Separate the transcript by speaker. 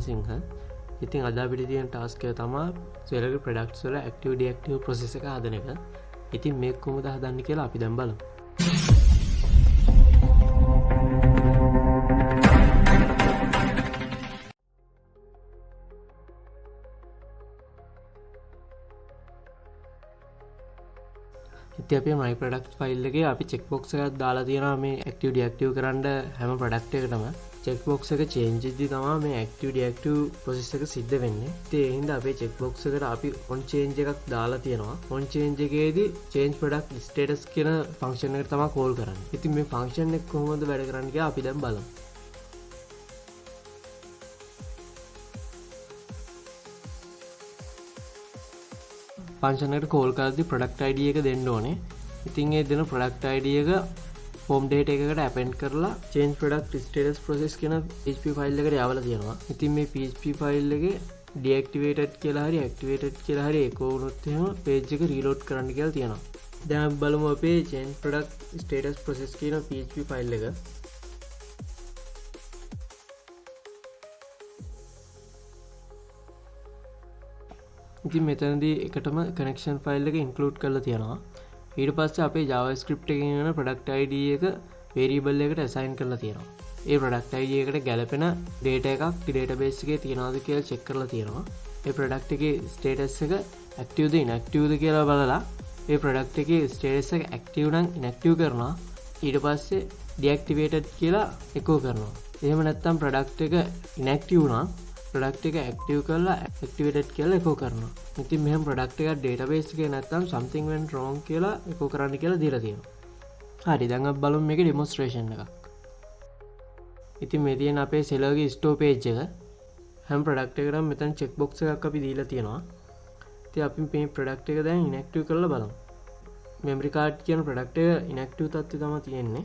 Speaker 1: වික්‍රමසිංහ. ඉතින් අද අපිට තියෙන ටාස්ක් එක තමයි සෙලරි ප්‍රොඩක්ට්ස් වල ඇක්ටිව් ඩිඇක්ටිව් ප්‍රොසෙස් එක හදන එක. ඉතින් මේක කොහොමද හදන්නේ කියලා අපි දැන් බලමු. ඉතින් අපි my product file එකේ අපි check box එකක් දාලා තියෙනවා මේ active deactive කරන්න හැම product එකකටම. check box එක change වෙද්දී තමයි මේ active deactive process එක සිද්ධ වෙන්නේ. ඉතින් ඒ හින්දා අපේ check box එකට අපි on change එකක් දාලා තියෙනවා. on change එකේදී change product status කියන function එකට තමයි call කරන්නේ. ඉතින් මේ function එක කොහොමද වැඩ කරන්නේ කියලා අපි දැන් බලමු. function එකට call කරද්දී product ID එක දෙන්න ඕනේ. ඉතින් ඒ දෙන product ID එක form data එකකට append කරලා change product status process කියන PHP file එකට යවලා තියෙනවා. ඉතින් මේ PHP file එකේ deactivated කියලා හරි activated කියලා හරි echo වුණොත් එහෙම page එක reload කරන්න කියලා තියෙනවා. දැන් අපි බලමු අපේ change product status process කියන PHP file එක. ඉතින් මෙතනදී එකටම connection file එක include කරලා තියෙනවා. ඊට පස්සේ අපේ JavaScript එකකින් එන product ID එක variable එකට assign කරලා තියෙනවා. ඒ product ID එකට ගැලපෙන data එකක් database එකේ තියනවාද කියලා check කරලා තියෙනවා. ඒ product එකේ status එක active ද inactive ද කියලා බලලා ඒ product එකේ status එක active නම් inactive කරනවා. ඊට පස්සේ deactivated කියලා echo කරනවා. එහෙම නැත්නම් product එක inactive නම් product එක active කරලා activated කියලා echo කරනවා. ඉතින් මෙහෙම product එක database එකේ නැත්නම් something went wrong කියලා echo කරන්න කියලා දීලා තියෙනවා. හරි දැන් අපි බලමු මේකේ demonstration එකක්. ඉතින් මේ තියෙන අපේ seller ගේ store page එක. හැම product එකකටම මෙතන check box එකක් අපි දීලා තියෙනවා. ඉතින් අපි මේ product එක දැන් inactive කරලා බලමු. memory card කියන product එක inactive තත්ත්වය තමයි තියෙන්නේ.